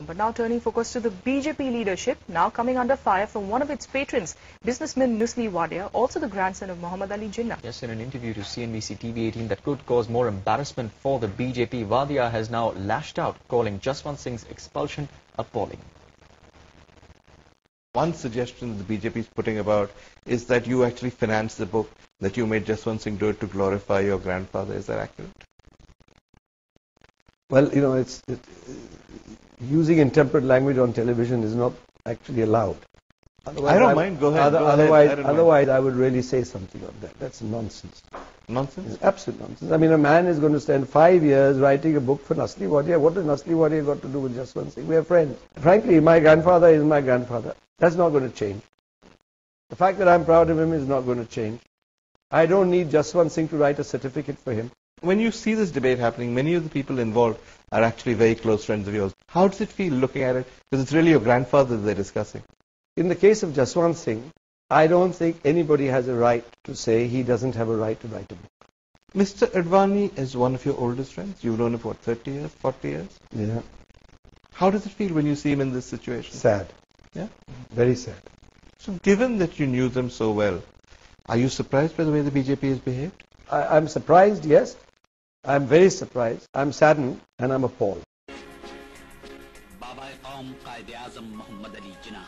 But now turning focus to the BJP leadership, now coming under fire from one of its patrons, businessman Nusli Wadia, also the grandson of Muhammad Ali Jinnah. Yes, in an interview to CNBC TV18 that could cause more embarrassment for the BJP, Wadia has now lashed out, calling Jaswant Singh's expulsion appalling. One suggestion that the BJP is putting about is that you actually financed the book, that you made Jaswant Singh do it to glorify your grandfather. Is that accurate? Well, you know, using intemperate language on television is not actually allowed. Otherwise, I don't mind. Go ahead. Otherwise, I would really say something on that. That's nonsense. Nonsense? It's absolute nonsense. I mean, a man is going to spend 5 years writing a book for Nusli Wadia. What has Nusli Wadia got to do with Jaswant Singh? We are friends. Frankly, my grandfather is my grandfather. That's not going to change. The fact that I'm proud of him is not going to change. I don't need Jaswant Singh to write a certificate for him. When you see this debate happening, many of the people involved are actually very close friends of yours. How does it feel looking at it? Because it's really your grandfather that they're discussing. In the case of Jaswant Singh, I don't think anybody has a right to say he doesn't have a right to write a book. Mr. Advani is one of your oldest friends. You've known him for what, 30 years, 40 years? Yeah. How does it feel when you see him in this situation? Sad. Yeah? Very sad. So given that you knew them so well, are you surprised by the way the BJP has behaved? I'm surprised, yes. I'm very surprised. I'm saddened and I'm appalled. Baba-e-Qaum Qaid-e-Azam Muhammad Ali Jinnah.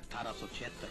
1876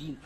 3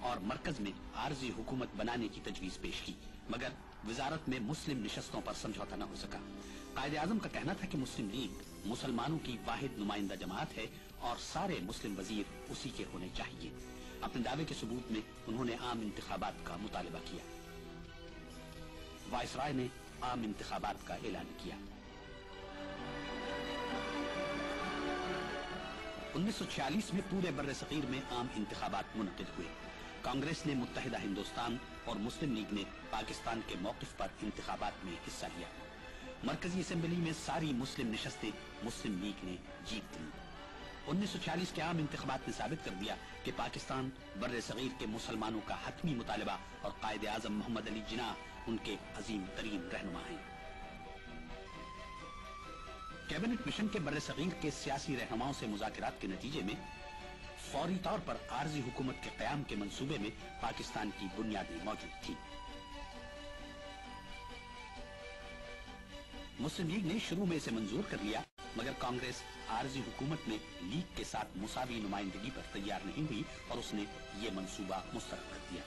اور مرکز میں عارضی حکومت بنانے کی تجویز پیش کی، مگر وزارت میں مسلم نشستوں پر سمجھوتا نہ ہو سکا۔ قائد اعظم کا کہنا تھا کہ مسلم لیگ مسلمانوں کی واحد نمائندہ جماعت ہے اور سارے مسلم وزیر اسی کے ہونے چاہیے۔ اپنے دعوے کے ثبوت میں انہوں نے عام انتخابات کا مطالبہ کیا۔ وائسرائے نے عام انتخابات کا اعلان کیا۔ 1946 میں پورے بر صغیر میں عام انتخابات منعقد ہوئے۔ کانگریس نے متحدہ ہندوستان اور مسلم لیگ نے پاکستان کے موقف پر انتخابات میں حصہ لیا۔ مرکزی اسمبلی میں ساری مسلم نشستیں مسلم لیگ نے جیت لی۔ 1946 کے عام انتخابات نے ثابت کر دیا کہ پاکستان بر صغیر کے مسلمانوں کا حتمی مطالبہ اور قائد اعظم محمد علی جناح ان کے عظیم ترین رہنما ہیں۔ کیبنٹ مشن کے بر صغیر کے سیاسی رہنماؤں سے مذاکرات کے نتیجے میں فوری طور پر عارضی حکومت کے قیام کے منصوبے میں پاکستان کی بنیادیں موجود تھیں۔ مسلم لیگ نے شروع میں اسے منظور کر لیا، مگر کانگریس عارضی حکومت میں لیگ کے ساتھ مساوی نمائندگی پر تیار نہیں ہوئی اور اس نے یہ منصوبہ مسترد کر دیا۔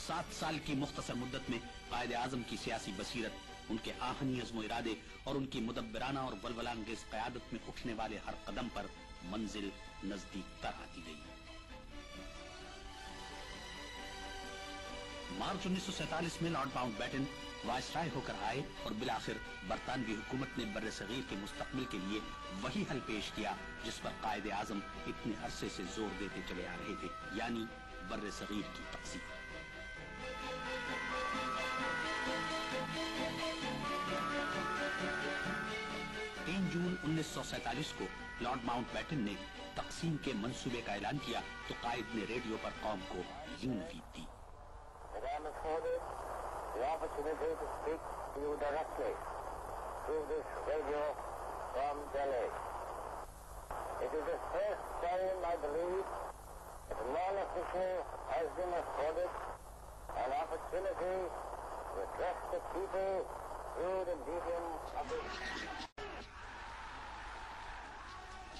7 سال کی مختصر مدت میں قائد اعظم کی سیاسی بصیرت، ان کے آہنی عزم و ارادے اور ان کی مدبرانہ اور ولولانگیز قیادت میں اٹھنے والے ہر قدم پر منزل نزدیک تر آتی گئی۔ مارچ 1947 میں لارڈ ماؤنٹ بیٹن وائسرائے ہو کر آئے اور بالآخر برطانوی حکومت نے بر صغیر کے مستقبل کے لیے وہی حل پیش کیا جس پر قائد اعظم اتنے عرصے سے زور دیتے چلے آ رہے تھے، یعنی بر صغیر کی تقسیم۔ جون 1947 کو لارڈ ماؤنٹ بیٹن نے تقسیم کے منصوبے کا اعلان کیا تو قائد نے ریڈیو پر قوم کو یوں نصیحت دی۔ The opportunity to speak to you directly through this radio from Delhi. It is the first time, I believe, that a non-official has been afforded an opportunity to address the people through the medium of the...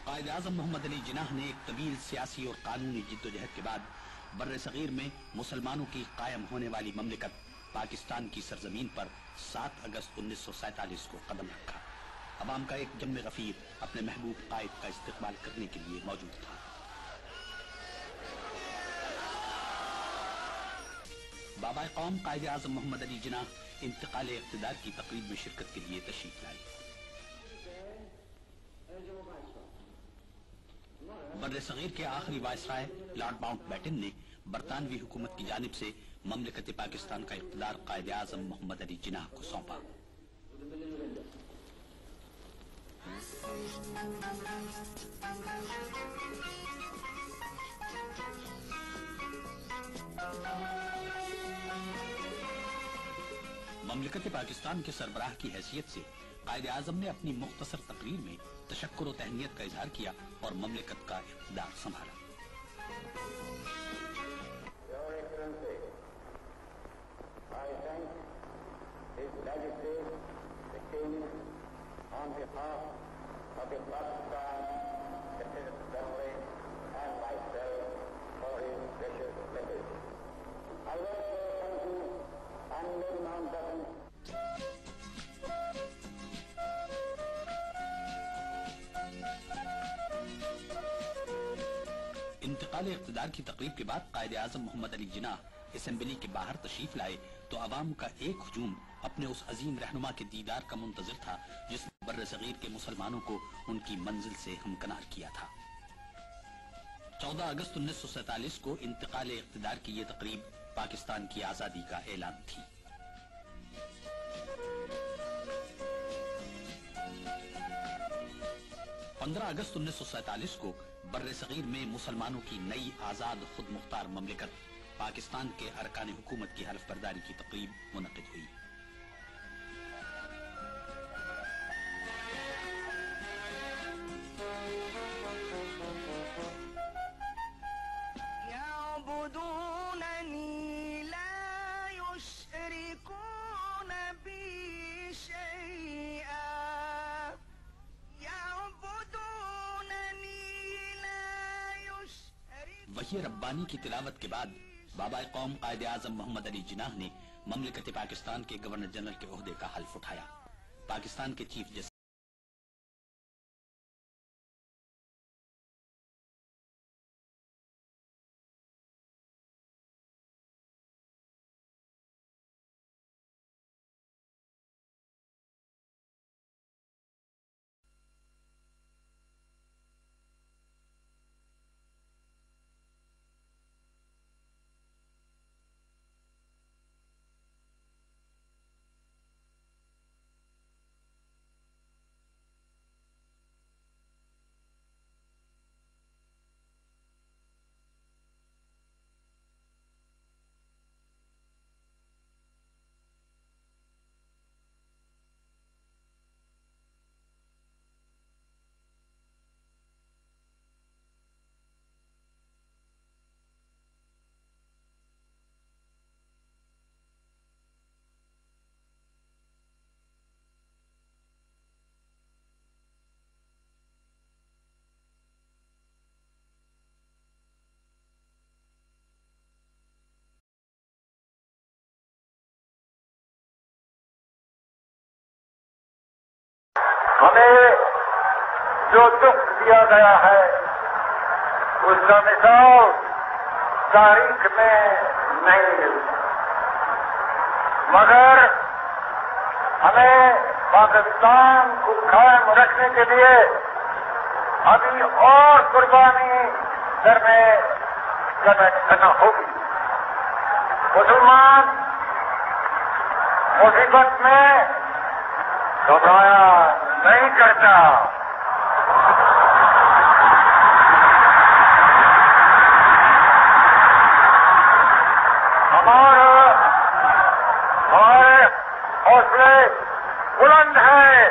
Quaid Azam محمد علی جناح نے ایک طویل سیاسی اور قانونی جدوجہد کے بعد بر صغیر میں مسلمانوں کی قائم ہونے والی مملکت پاکستان کی سرزمین پر 7 اگست 1947 کو قدم رکھا۔ عوام کا ایک جم غفیر اپنے محبوب قائد کا استقبال کرنے کے لیے موجود تھا۔ بابا قوم قائد اعظم محمد علی جناح انتقال اقتدار کی تقریب میں شرکت کے لیے تشریف لائے۔ بر صغیر کے آخری وائسرائے لارڈ ماؤنٹ بیٹن نے برطانوی حکومت کی جانب سے مملکت پاکستان کا اقتدار قائد اعظم محمد علی جناح کو سونپا۔ مملکت پاکستان کے سربراہ کی حیثیت سے قائد اعظم نے اپنی مختصر تقریر میں تشکر و تہنیت کا اظہار کیا اور مملکت کا اقتدار سنبھالا۔ Your Excellency, I thank His Majesty the King on behalf of the Pakistan Citizen Assembly and myself for his precious message. I also thank you and Lord Mountbatten. انتقال اقتدار کی تقریب کے بعد قائد اعظم محمد علی جناح اسمبلی کے باہر تشریف لائے تو عوام کا ایک ہجوم اپنے اس عظیم رہنما کے دیدار کا منتظر تھا جس نے بر صغیر کے مسلمانوں کو ان کی منزل سے ہمکنار کیا تھا۔ 14 اگست 1947 کو انتقال اقتدار کی یہ تقریب پاکستان کی آزادی کا اعلان تھی۔ اگست 1947 کو بر صغیر میں مسلمانوں کی نئی آزاد خود مختار مملکت پاکستان کے ارکان حکومت کی حلف برداری کی تقریب منعقد ہوئی۔ وحی ربانی کی تلاوت کے بعد بابا قوم قائد اعظم محمد علی جناح نے مملکت پاکستان کے گورنر جنرل کے عہدے کا حلف اٹھایا. پاکستان کے چیف جسٹس ہمیں جو دکھ دیا گیا ہے اس کا مثال تاریخ میں نہیں ملتا، مگر ہمیں پاکستان کو قائم رکھنے کے لیے ابھی اور قربانی کرنا ہوگی. مسلمان مصیبت میں گھبرایا نہیں کرتا. ہمارے حوصلے بلند ہیں.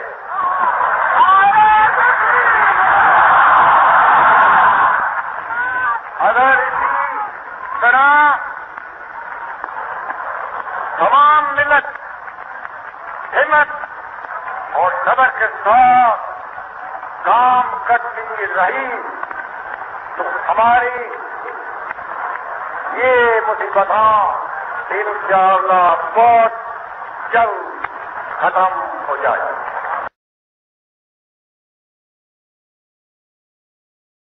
اگر اسی طرح تمام ملت ہمت اور صبر کے ساتھ کام کرتی رہی تو ہماری یہ مصیبتیں انشاءاللہ بہت جلد ختم ہو جائے.